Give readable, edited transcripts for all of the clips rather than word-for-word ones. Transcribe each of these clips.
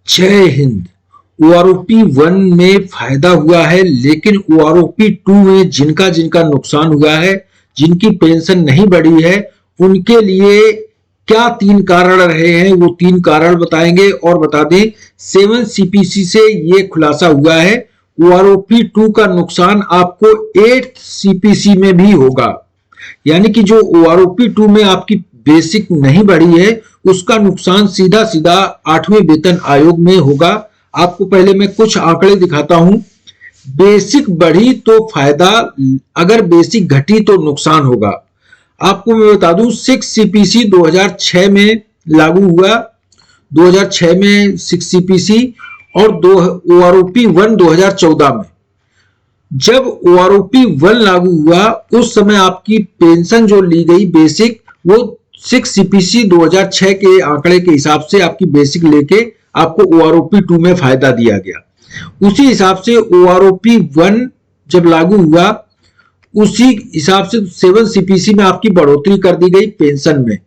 जय हिंद। ओआरओपी 1 में फायदा हुआ है, लेकिन ओआरओपी 2 में जिनका जिनका नुकसान हुआ है, जिनकी पेंशन नहीं बढ़ी है, उनके लिए क्या 3 कारण रहे हैं, वो 3 कारण बताएंगे। और बता दें 7 सीपीसी से ये खुलासा हुआ है, ओआरओपी 2 का नुकसान आपको 8 सीपीसी में भी होगा। यानी कि जो ओआरओपी 2 में आपकी बेसिक नहीं बढ़ी है, उसका नुकसान सीधा सीधा 8वें वेतन आयोग में होगा। आपको पहले मैं कुछ आंकड़े दिखाता हूं। बेसिक बढ़ी तो फायदा, अगर बेसिक घटी तो नुकसान होगा। आपको मैं बता दूं 6 सीपीसी 2006 में लागू हुआ, 2006 में 6 सीपीसी, और ओआरओपी 1 2014 में। जब ओआरओपी 1 लागू हुआ उस समय आपकी पेंशन जो ली गई बेसिक, वो 6 सीपीसी 2006 के आंकड़े के हिसाब से आपकी बेसिक लेके आपको ओआरओपी 2 में फायदा दिया गया। उसी हिसाब से ओआरओपी 1 जब लागू हुआ, उसी हिसाब से 7 सीपीसी में आपकी बढ़ोतरी कर दी गई पेंशन में।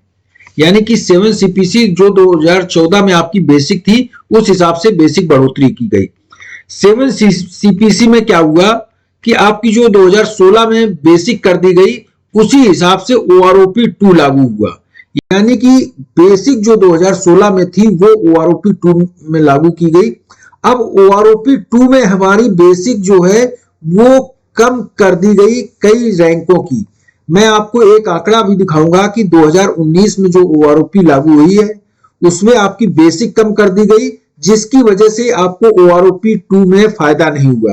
यानी कि 7 सीपीसी जो 2014 में आपकी बेसिक थी, उस हिसाब से बेसिक बढ़ोतरी की गई। 7 सीपीसी में क्या हुआ कि आपकी जो 2016 में बेसिक कर दी गई, उसी हिसाब से ओआरओपी 2 लागू हुआ। यानी कि बेसिक जो 2016 में थी वो ओआरओपी 2 में लागू की गई। अब ओआरओपी 2 में हमारी बेसिक जो है वो कम कर दी गई कई रैंकों की। मैं आपको एक आंकड़ा भी दिखाऊंगा कि 2019 में जो ओआरओपी लागू हुई है उसमें आपकी बेसिक कम कर दी गई, जिसकी वजह से आपको ओआरओपी 2 में फायदा नहीं हुआ।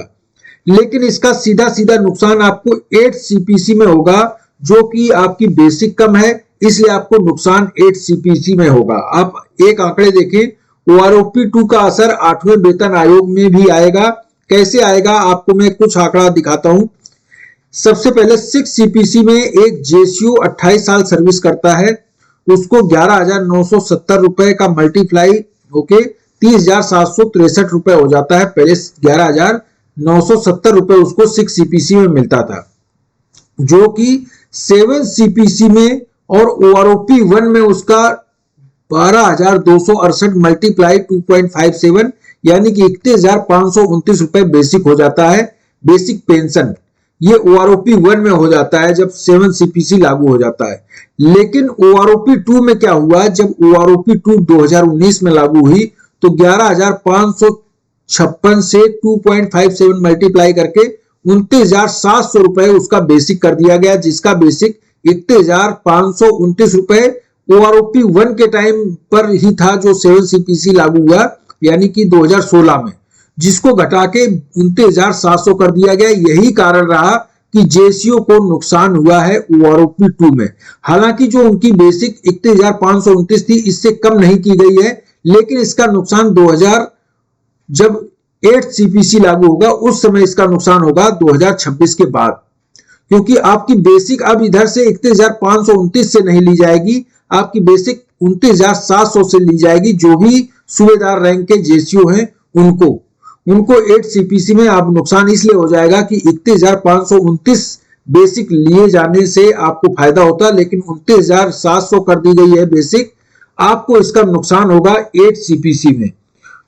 लेकिन इसका सीधा सीधा नुकसान आपको 8 सीपीसी में होगा, जो कि आपकी बेसिक कम है, इसलिए आपको नुकसान 8 सीपीसी में होगा। आप एक आंकड़े देखें, ओआरओपी 2 का असर 8वें वेतन आयोग में भी आएगा। कैसे आएगा, आपको मैं कुछ आंकड़ा दिखाता हूं। सबसे पहले 6 सीपीसी में एक जेसीयू 28 साल सर्विस करता है, उसको 11,970 रुपए का मल्टीप्लाई होके 30,763 रुपए हो जाता है। पहले 11,970 रुपए उसको 6 सीपीसी में मिलता था, जो कि 7 सीपीसी में और ओआरओपी 1 में उसका 12,268 मल्टीप्लाई 2.57 यानी कि 31,529 रुपए बेसिक हो जाता है। बेसिक पेंशन ये ओआरओपी 1 में हो जाता है जब 7 सीपीसी लागू हो जाता है। लेकिन ओआरओपी 2 में क्या हुआ, जब ओआरओपी 2 2019 में लागू हुई तो 11,556 से 2.57 मल्टीप्लाई करके 29,700 रुपए उसका बेसिक कर दिया गया, जिसका बेसिक 31,529 रुपए ओआरओपी 1 के टाइम पर ही था जो 7 सीपीसी लागू हुआ, यानी कि 2016 में, जिसको घटा के 29,700 कर दिया गया। यही कारण रहा कि जेसीओ को नुकसान हुआ है ओआरओपी 2 में। हालांकि जो उनकी बेसिक 31,529 थी, इससे कम नहीं की गई है, लेकिन इसका नुकसान 2000 जब 8 सीपीसी लागू होगा उस समय इसका नुकसान होगा 2026 के बाद, क्योंकि आपकी बेसिक अब इधर से 31,529 से नहीं ली जाएगी, आपकी बेसिक 29,700 से ली जाएगी। जो भी सूबेदार रैंक के जेसीओ हैं उनको 8 सीपीसी में अब नुकसान इसलिए हो जाएगा कि 31,529 बेसिक लिए जाने से आपको फायदा होता, लेकिन 29,700 कर दी गई है बेसिक, आपको इसका नुकसान होगा 8 सीपीसी में।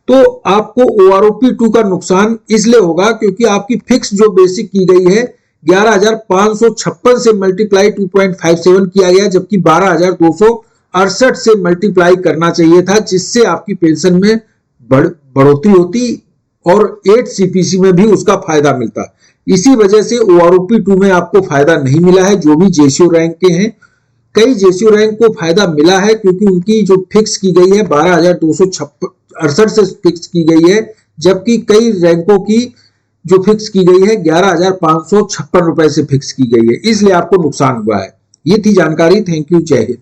तो आपको ओआरओपी 2 का नुकसान इसलिए होगा क्योंकि आपकी फिक्स जो बेसिक की गई है 11,556 से मल्टीप्लाई 2.57 किया गया, जबकि 12,268 से मल्टीप्लाई करना चाहिए था, जिससे आपकी पेंशन में बढ़ोतरी होती और 8 सीपीसी में भी उसका फायदा मिलता। इसी वजह से ओआरओपी 2 में आपको फायदा नहीं मिला है। जो भी जेसीओ रैंक के हैं, कई जेसीओ रैंक को फायदा मिला है क्योंकि उनकी जो फिक्स की गई है 12,268 से फिक्स की गई है, जबकि कई रैंकों की जो फिक्स की गई है 11,556 रुपए से फिक्स की गई है, इसलिए आपको नुकसान हुआ है। ये थी जानकारी। Thank you. जय हिंद।